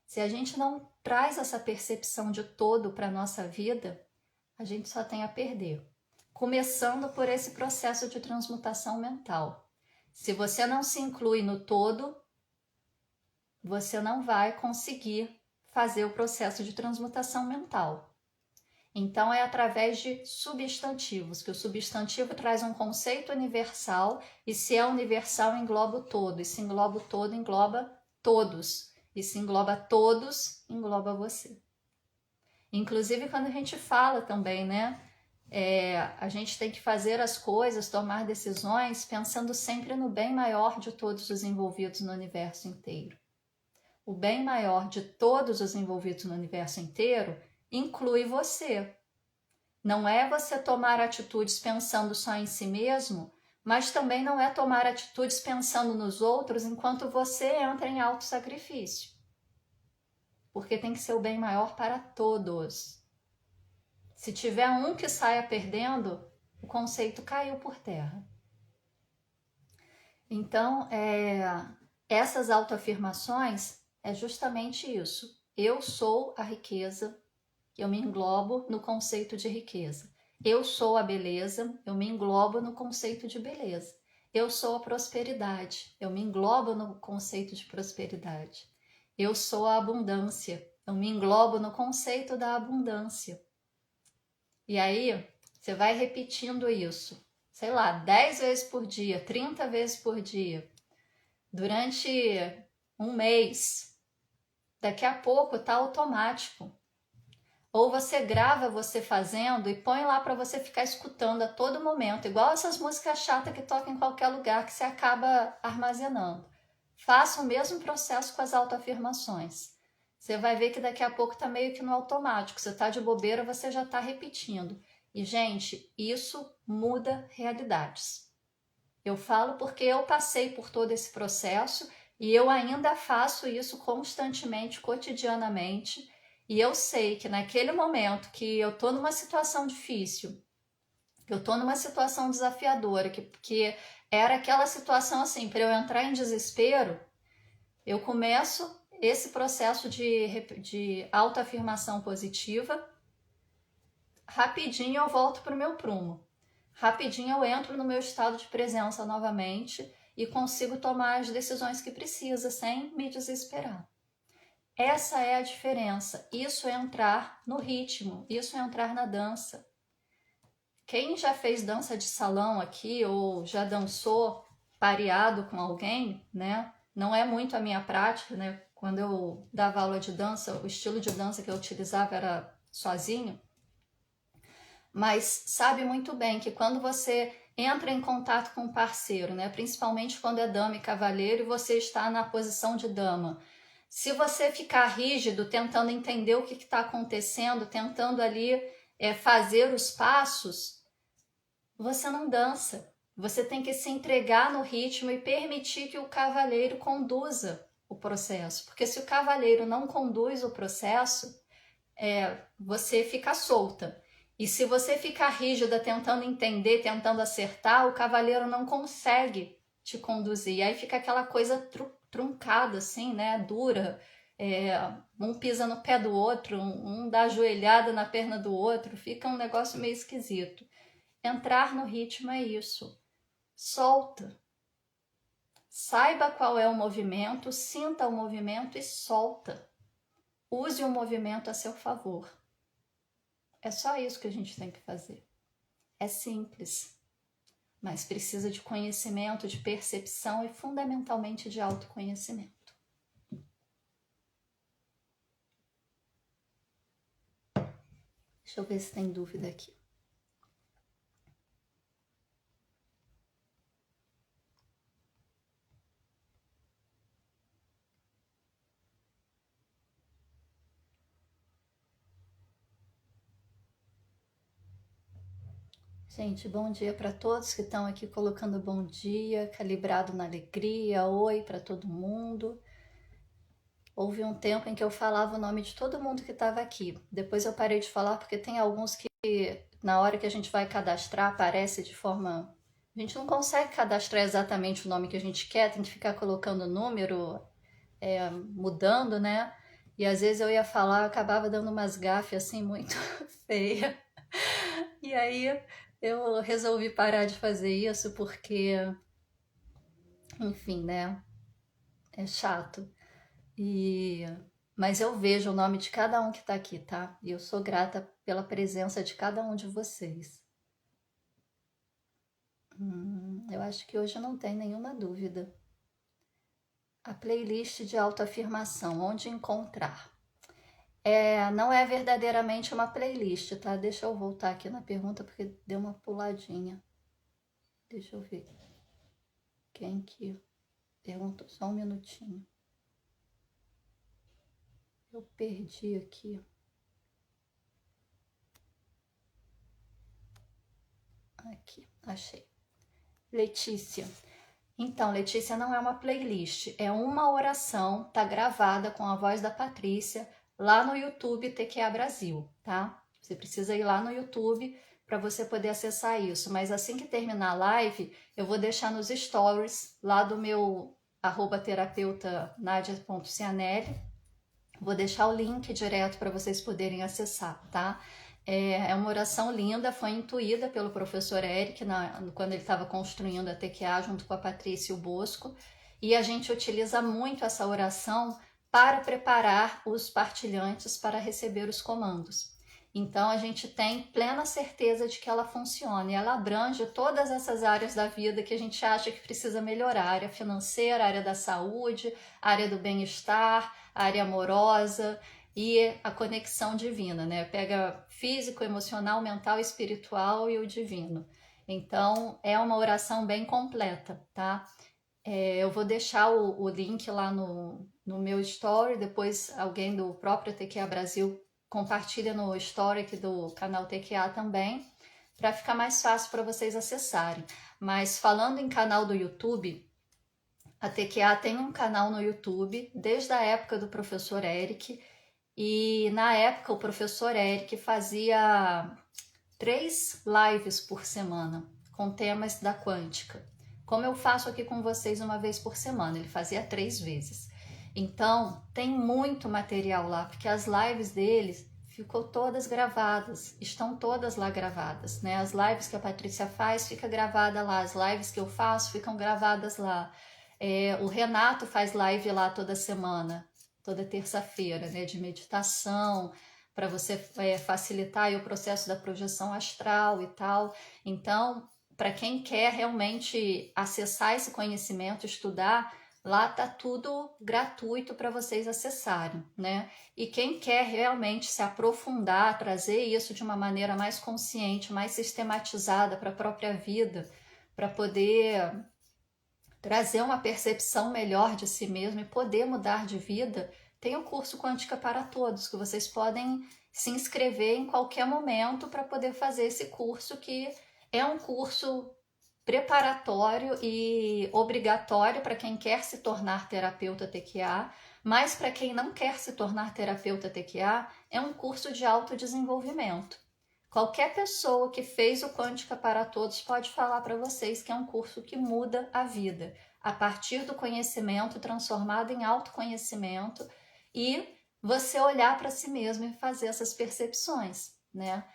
Se a gente não traz essa percepção de todo para a nossa vida, a gente só tem a perder. Começando por esse processo de transmutação mental. Se você não se inclui no todo, você não vai conseguir fazer o processo de transmutação mental. Então é através de substantivos, que o substantivo traz um conceito universal, e se é universal engloba o todo, e se engloba o todo engloba todos, e se engloba todos engloba você. Inclusive quando a gente fala também, né? A gente tem que fazer as coisas, tomar decisões, pensando sempre no bem maior de todos os envolvidos no universo inteiro. O bem maior de todos os envolvidos no universo inteiro inclui você. Não é você tomar atitudes pensando só em si mesmo, mas também não é tomar atitudes pensando nos outros enquanto você entra em autossacrifício. Porque tem que ser o bem maior para todos. Se tiver um que saia perdendo, o conceito caiu por terra. Então, essas autoafirmações é justamente isso. Eu sou a riqueza, eu me englobo no conceito de riqueza. Eu sou a beleza, eu me englobo no conceito de beleza. Eu sou a prosperidade, eu me englobo no conceito de prosperidade. Eu sou a abundância, eu me englobo no conceito da abundância. E aí, você vai repetindo isso, sei lá, 10 vezes por dia, 30 vezes por dia, durante um mês. Daqui a pouco tá automático. Ou você grava você fazendo e põe lá para você ficar escutando a todo momento, igual essas músicas chatas que tocam em qualquer lugar que você acaba armazenando. Faça o mesmo processo com as autoafirmações. Você vai ver que daqui a pouco tá meio que no automático. Você tá de bobeira, você já tá repetindo. E, gente, isso muda realidades. Eu falo porque eu passei por todo esse processo e eu ainda faço isso constantemente, cotidianamente. e eu sei que naquele momento que eu tô numa situação difícil, que eu tô numa situação desafiadora, que era aquela situação assim, para eu entrar em desespero, eu começo esse processo de autoafirmação positiva, rapidinho eu volto para o meu prumo. Rapidinho eu entro no meu estado de presença novamente e consigo tomar as decisões que precisa sem me desesperar. Essa é a diferença. Isso é entrar no ritmo, isso é entrar na dança. Quem já fez dança de salão aqui ou já dançou pareado com alguém, né? Não é muito a minha prática, né? Quando eu dava aula de dança, o estilo de dança que eu utilizava era sozinho. Mas sabe muito bem que quando você entra em contato com o parceiro, né? Principalmente quando é dama e cavalheiro e você está na posição de dama. Se você ficar rígido, tentando entender o que está acontecendo, tentando ali fazer os passos, você não dança. Você tem que se entregar no ritmo e permitir que o cavalheiro conduza o processo. Porque se o cavalheiro não conduz o processo, você fica solta. E se você ficar rígida, tentando entender, tentando acertar, o cavalheiro não consegue te conduzir. E aí fica aquela coisa truncada, assim, né? Dura. Um pisa no pé do outro, um dá ajoelhada na perna do outro. Fica um negócio meio esquisito. Entrar no ritmo é isso. Solta. Saiba qual é o movimento, sinta o movimento e solta. Use o movimento a seu favor. É só isso que a gente tem que fazer. É simples, mas precisa de conhecimento, de percepção e fundamentalmente de autoconhecimento. Deixa eu ver se tem dúvida aqui. Gente, bom dia para todos que estão aqui colocando bom dia, calibrado na alegria, oi para todo mundo. Houve um tempo em que eu falava o nome de todo mundo que estava aqui. Depois eu parei de falar porque tem alguns que na hora que a gente vai cadastrar aparece de forma... A gente não consegue cadastrar exatamente o nome que a gente quer, tem que ficar colocando número, mudando, né? E às vezes eu ia falar, eu acabava dando umas gafes assim muito feias. E aí eu resolvi parar de fazer isso porque, enfim, né? É chato. Mas eu vejo o nome de cada um que está aqui, tá? E eu sou grata pela presença de cada um de vocês. Eu acho que hoje não tem nenhuma dúvida. A playlist de autoafirmação, onde encontrar? Não é verdadeiramente uma playlist, tá? Deixa eu voltar aqui na pergunta porque deu uma puladinha. Deixa eu ver. Quem que perguntou? Só um minutinho. Eu perdi aqui. Aqui, achei. Letícia. Então, Letícia, não é uma playlist, é uma oração, tá gravada com a voz da Patrícia lá no YouTube TQA Brasil, tá? Você precisa ir lá no YouTube para você poder acessar isso, mas assim que terminar a live, eu vou deixar nos stories lá do meu @terapeuta nadia.cianelli, vou deixar o link direto para vocês poderem acessar, tá? É uma oração linda, foi intuída pelo professor Eric quando ele estava construindo a TQA junto com a Patrícia e o Bosco, e a gente utiliza muito essa oração para preparar os partilhantes para receber os comandos. Então a gente tem plena certeza de que ela funciona e ela abrange todas essas áreas da vida que a gente acha que precisa melhorar: área financeira, área da saúde, área do bem-estar, área amorosa e a conexão divina, né? Pega físico, emocional, mental, espiritual e o divino. Então, é uma oração bem completa, tá? Eu vou deixar o link lá no meu story, depois alguém do próprio TQA Brasil compartilha no story aqui do canal TQA também, para ficar mais fácil para vocês acessarem. Mas falando em canal do YouTube, a TQA tem um canal no YouTube desde a época do professor Eric, E na época o professor Eric fazia 3 lives por semana com temas da quântica. Como eu faço aqui com vocês uma vez por semana, ele fazia 3 vezes. Então, tem muito material lá, porque as lives deles ficou todas gravadas, estão todas lá gravadas, né? As lives que a Patrícia faz fica gravada lá, as lives que eu faço ficam gravadas lá. O Renato faz live lá toda semana, toda terça-feira, né? De meditação, para você facilitar aí o processo da projeção astral e tal. Então, para quem quer realmente acessar esse conhecimento, estudar, lá tá tudo gratuito para vocês acessarem, né? E quem quer realmente se aprofundar, trazer isso de uma maneira mais consciente, mais sistematizada para a própria vida, para poder trazer uma percepção melhor de si mesmo e poder mudar de vida, tem o curso Quântica para Todos, que vocês podem se inscrever em qualquer momento para poder fazer esse curso, que é um curso preparatório e obrigatório para quem quer se tornar terapeuta TQA, mas para quem não quer se tornar terapeuta TQA, é um curso de autodesenvolvimento. Qualquer pessoa que fez o Quântica para Todos pode falar para vocês que é um curso que muda a vida, a partir do conhecimento transformado em autoconhecimento e você olhar para si mesmo e fazer essas percepções, né?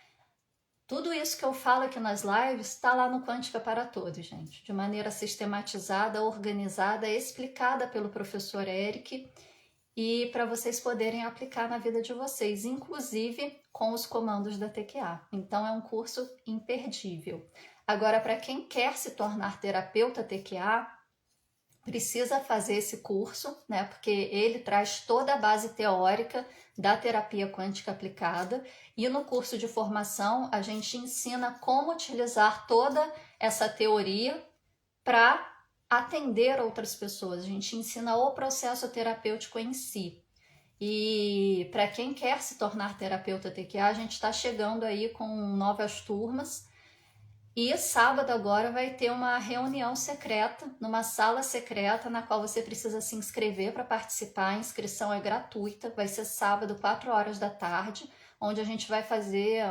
Tudo isso que eu falo aqui nas lives está lá no Quântica para Todos, gente, de maneira sistematizada, organizada, explicada pelo professor Eric, e para vocês poderem aplicar na vida de vocês, inclusive com os comandos da TQA. Então é um curso imperdível. Agora, para quem quer se tornar terapeuta TQA, precisa fazer esse curso, né? Porque ele traz toda a base teórica da terapia quântica aplicada, e no curso de formação a gente ensina como utilizar toda essa teoria para atender outras pessoas. A gente ensina o processo terapêutico em si. E para quem quer se tornar terapeuta TQA, a gente está chegando aí com novas turmas. E sábado agora vai ter uma reunião secreta, numa sala secreta, na qual você precisa se inscrever para participar. A inscrição é gratuita, vai ser sábado, 4 horas da tarde, onde a gente vai fazer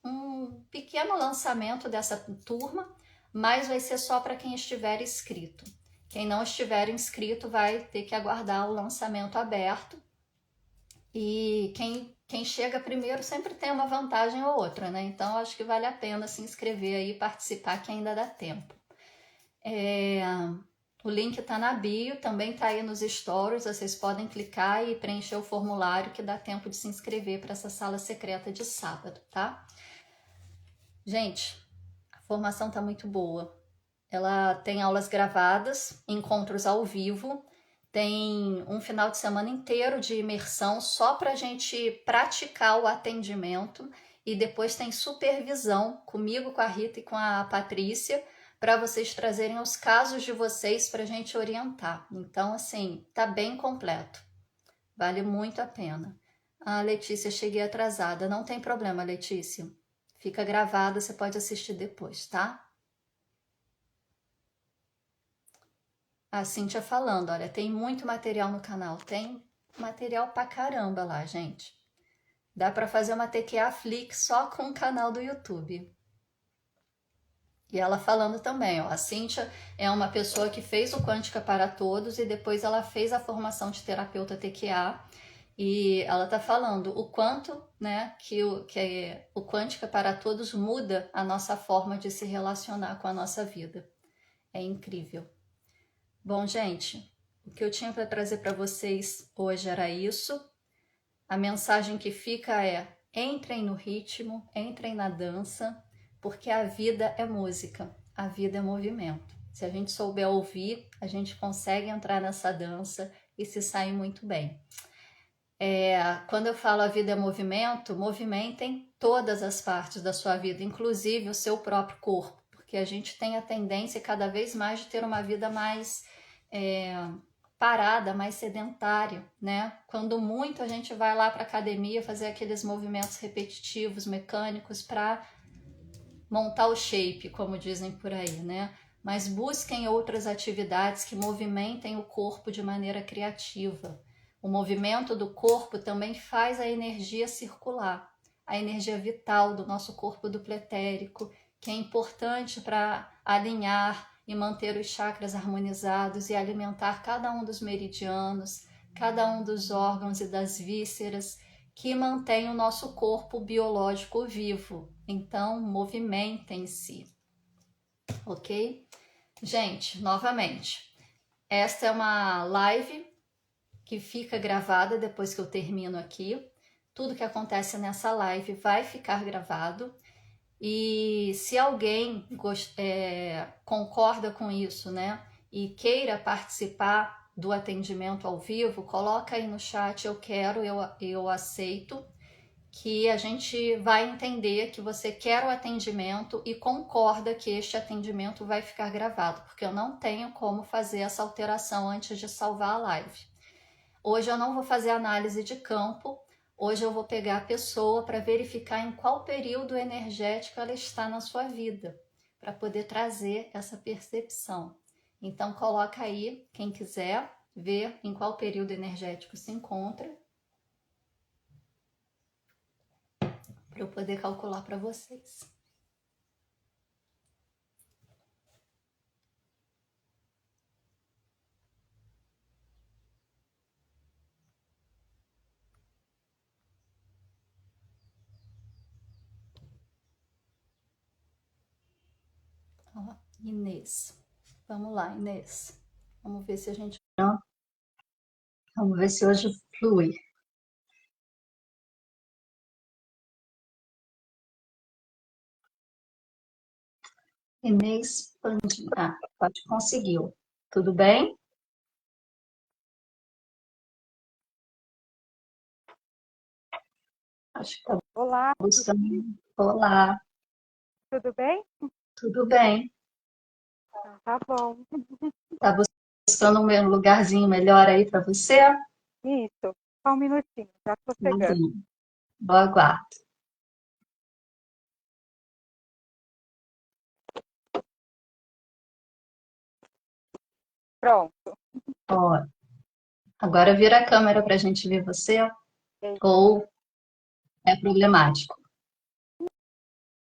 um pequeno lançamento dessa turma, mas vai ser só para quem estiver inscrito. Quem não estiver inscrito vai ter que aguardar o lançamento aberto. E quem chega primeiro sempre tem uma vantagem ou outra, né? Então acho que vale a pena se inscrever aí e participar, que ainda dá tempo. O link tá na bio, também tá aí nos stories, vocês podem clicar e preencher o formulário que dá tempo de se inscrever para essa sala secreta de sábado, tá? Gente, a formação tá muito boa. Ela tem aulas gravadas, encontros ao vivo, tem um final de semana inteiro de imersão só para a gente praticar o atendimento, e depois tem supervisão comigo, com a Rita e com a Patrícia, para vocês trazerem os casos de vocês para a gente orientar. Então, assim, tá bem completo. Vale muito a pena. Ah, Letícia, cheguei atrasada. Não tem problema, Letícia. Fica gravado, você pode assistir depois, tá? A Cíntia falando, olha, tem muito material no canal. Tem material pra caramba lá, gente. Dá pra fazer uma TQA Flix só com o canal do YouTube. E ela falando também, ó, a Cíntia é uma pessoa que fez o Quântica para Todos e depois ela fez a formação de terapeuta TQA, e ela tá falando o quanto, né, que o Quântica para Todos muda a nossa forma de se relacionar com a nossa vida. É incrível. Bom, gente, o que eu tinha para trazer para vocês hoje era isso. A mensagem que fica é: entrem no ritmo, entrem na dança, porque a vida é música, a vida é movimento. Se a gente souber ouvir, a gente consegue entrar nessa dança e se sair muito bem. Quando eu falo a vida é movimento, movimentem todas as partes da sua vida, inclusive o seu próprio corpo, porque a gente tem a tendência cada vez mais de ter uma vida mais parada, mais sedentária, né? Quando muito a gente vai lá para academia fazer aqueles movimentos repetitivos, mecânicos, para montar o shape, como dizem por aí, né? Mas busquem outras atividades que movimentem o corpo de maneira criativa. O movimento do corpo também faz a energia circular, a energia vital do nosso corpo dupletérico, que é importante para alinhar e manter os chakras harmonizados e alimentar cada um dos meridianos, cada um dos órgãos e das vísceras que mantém o nosso corpo biológico vivo. Então, movimentem-se, ok? Gente, novamente, esta é uma live que fica gravada depois que eu termino aqui. Tudo que acontece nessa live vai ficar gravado. E se alguém concorda com isso, né, e queira participar do atendimento ao vivo, coloca aí no chat, eu quero, eu aceito, que a gente vai entender que você quer o atendimento e concorda que este atendimento vai ficar gravado, porque eu não tenho como fazer essa alteração antes de salvar a live. Hoje eu não vou fazer análise de campo, hoje eu vou pegar a pessoa para verificar em qual período energético ela está na sua vida, para poder trazer essa percepção. Então coloca aí, quem quiser ver em qual período energético se encontra, para eu poder calcular para vocês. Ó, Inês. Vamos lá, Inês. Vamos ver se a gente... Vamos ver se hoje flui. Inês Pandinha. Ah, pode, conseguiu. Tudo bem? Acho que tá Olá, buscando. Olá, tudo bem? tudo bem? Tá bom. Tá buscando um lugarzinho melhor aí para você? Isso, só um minutinho, já tô chegando. Imagina. Boa aguardo. Pronto. Ó, agora vira a câmera para a gente ver você, ou é problemático?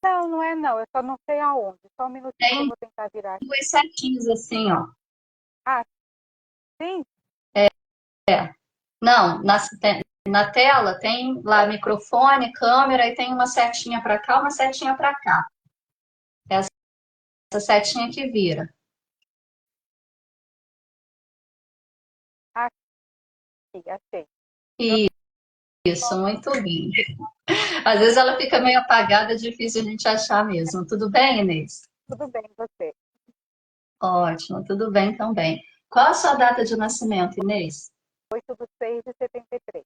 Não, não é não, eu só não sei aonde. Só um minutinho que eu Tem vou tentar virar aqui. duas setinhas assim, ó. Ah, sim? Não, na tela tem lá microfone, câmera e tem uma setinha para cá, uma setinha para cá. Essa setinha que vira. Aqui, achei. Isso, muito bem. Às vezes ela fica meio apagada, é difícil a gente achar mesmo. Tudo bem, Inês? Tudo bem, você? Ótimo, tudo bem também. Qual a sua data de nascimento, Inês? 8/6/73.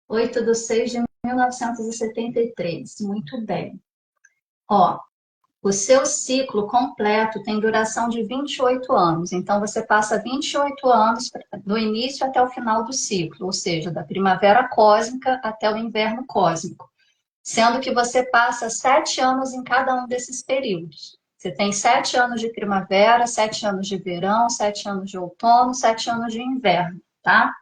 8/6/1973. Muito bem. Ó, o seu ciclo completo tem duração de 28 anos. Então, você passa 28 anos do início até o final do ciclo, ou seja, da primavera cósmica até o inverno cósmico. Sendo que você passa 7 anos em cada um desses períodos. Você tem 7 anos de primavera, 7 anos de verão, 7 anos de outono, 7 anos de inverno, tá?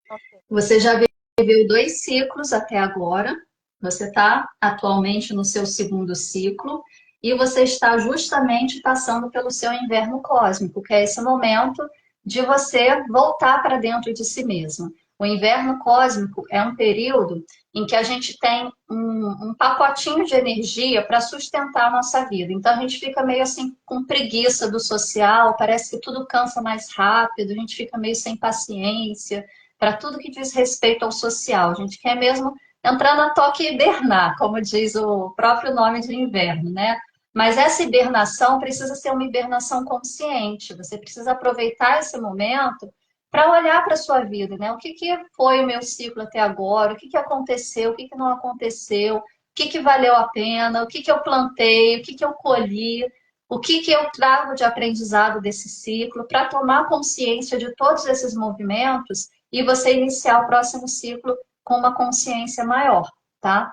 Ok. Você já viveu 2 ciclos até agora. Você está atualmente no seu segundo ciclo e você está justamente passando pelo seu inverno cósmico, que é esse momento de você voltar para dentro de si mesmo. O inverno cósmico é um período em que a gente tem um pacotinho de energia para sustentar a nossa vida. Então a gente fica meio assim com preguiça do social, parece que tudo cansa mais rápido, a gente fica meio sem paciência para tudo que diz respeito ao social. A gente quer mesmo entrar na toca e hibernar, como diz o próprio nome de inverno, né? Mas essa hibernação precisa ser uma hibernação consciente. Você precisa aproveitar esse momento para olhar para a sua vida, né? O que foi o meu ciclo até agora? O que aconteceu? O que não aconteceu? O que valeu a pena? O que eu plantei? O que eu colhi? O que eu trago de aprendizado desse ciclo? Para tomar consciência de todos esses movimentos e você iniciar o próximo ciclo com uma consciência maior, tá?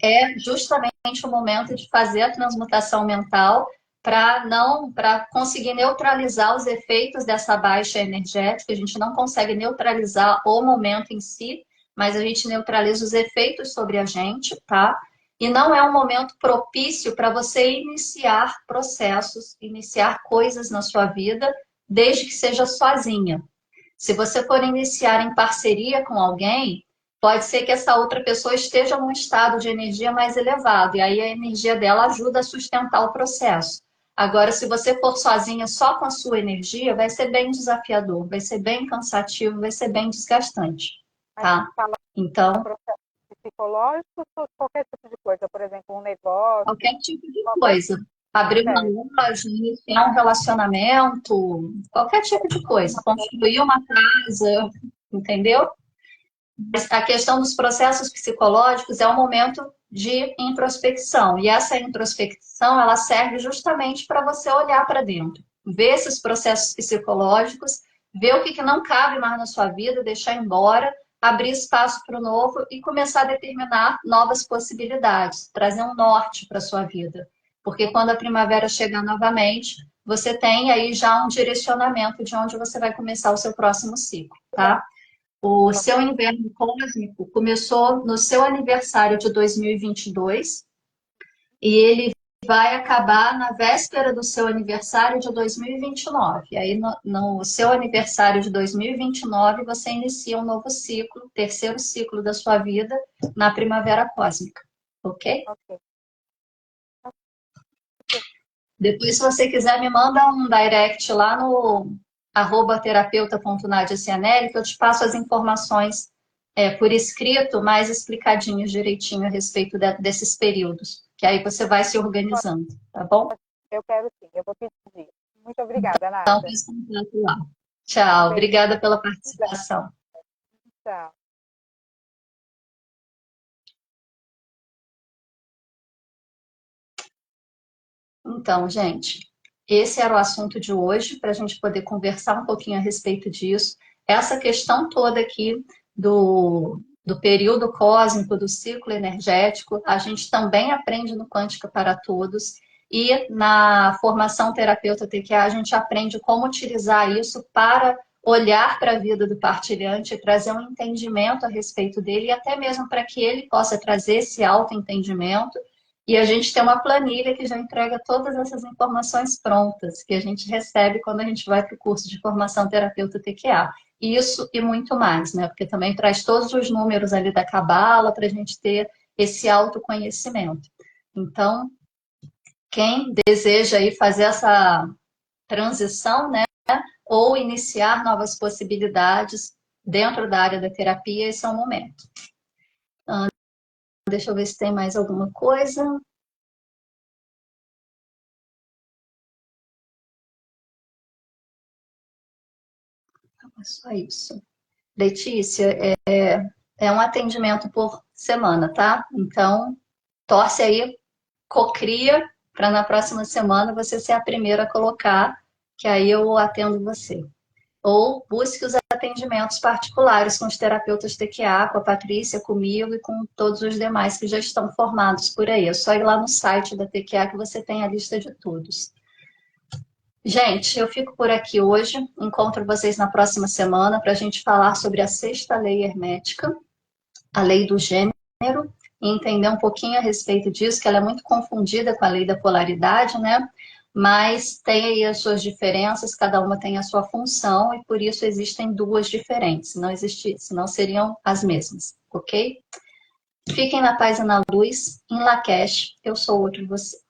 É justamente o momento de fazer a transmutação mental para conseguir neutralizar os efeitos dessa baixa energética. A gente não consegue neutralizar o momento em si, mas a gente neutraliza os efeitos sobre a gente, tá? E não é um momento propício para você iniciar processos, iniciar coisas na sua vida, desde que seja sozinha. Se você for iniciar em parceria com alguém, pode ser que essa outra pessoa esteja num estado de energia mais elevado, e aí a energia dela ajuda a sustentar o processo. Agora, se você for sozinha só com a sua energia, vai ser bem desafiador, vai ser bem cansativo, vai ser bem desgastante, Mas tá? fala Então, processo psicológico ou qualquer tipo de coisa, por exemplo, um negócio, qualquer tipo de uma coisa coisa. Abrir uma séria. loja, iniciar um relacionamento, qualquer tipo de coisa. Construir uma casa, entendeu? A questão dos processos psicológicos é um momento de introspecção. E essa introspecção, ela serve justamente para você olhar para dentro, ver esses processos psicológicos, ver o que não cabe mais na sua vida, deixar embora, abrir espaço para o novo e começar a determinar novas possibilidades, trazer um norte para a sua vida. Porque quando a primavera chegar novamente, você tem aí já um direcionamento de onde você vai começar o seu próximo ciclo, tá? O seu inverno cósmico começou no seu aniversário de 2022 e ele vai acabar na véspera do seu aniversário de 2029. Aí, no seu aniversário de 2029, você inicia um novo ciclo, terceiro ciclo da sua vida, na primavera cósmica, ok? Ok. Depois, se você quiser, me manda um direct lá no @terapeuta.nadiacianelli, que eu te passo as informações por escrito, mais explicadinhos direitinho a respeito desses períodos, que aí você vai se organizando, tá bom? Eu quero sim, eu vou pedir. Muito obrigada, Então, Nádia. faz contato lá. Tchau, Beijo. obrigada pela participação. Tchau. Então, gente, esse era o assunto de hoje, para a gente poder conversar um pouquinho a respeito disso. Essa questão toda aqui do período cósmico, do ciclo energético, a gente também aprende no Quântica para Todos. E na formação terapeuta TQA, a gente aprende como utilizar isso para olhar para a vida do partilhante, trazer um entendimento a respeito dele, e até mesmo para que ele possa trazer esse autoentendimento. E a gente tem uma planilha que já entrega todas essas informações prontas, que a gente recebe quando a gente vai para o curso de formação terapeuta TQA. Isso e muito mais, né? Porque também traz todos os números ali da cabala para a gente ter esse autoconhecimento. Então, quem deseja aí fazer essa transição, né? Ou iniciar novas possibilidades dentro da área da terapia, esse é o momento. Deixa eu ver se tem mais alguma coisa. É só isso. Letícia, é um atendimento por semana, tá? Então, torce aí, cocria, para na próxima semana você ser a primeira a colocar, que aí eu atendo você. Ou busque os atendimentos particulares com os terapeutas TQA, com a Patrícia, comigo e com todos os demais que já estão formados por aí. É só ir lá no site da TQA que você tem a lista de todos. Gente, eu fico por aqui hoje. Encontro vocês na próxima semana para a gente falar sobre a sexta lei hermética, a lei do gênero, e entender um pouquinho a respeito disso, que ela é muito confundida com a lei da polaridade, né? Mas tem aí as suas diferenças, cada uma tem a sua função, e por isso existem duas diferentes. Se não existisse, senão seriam as mesmas, ok? Fiquem na paz e na luz. Em Lakesh, eu sou outro você.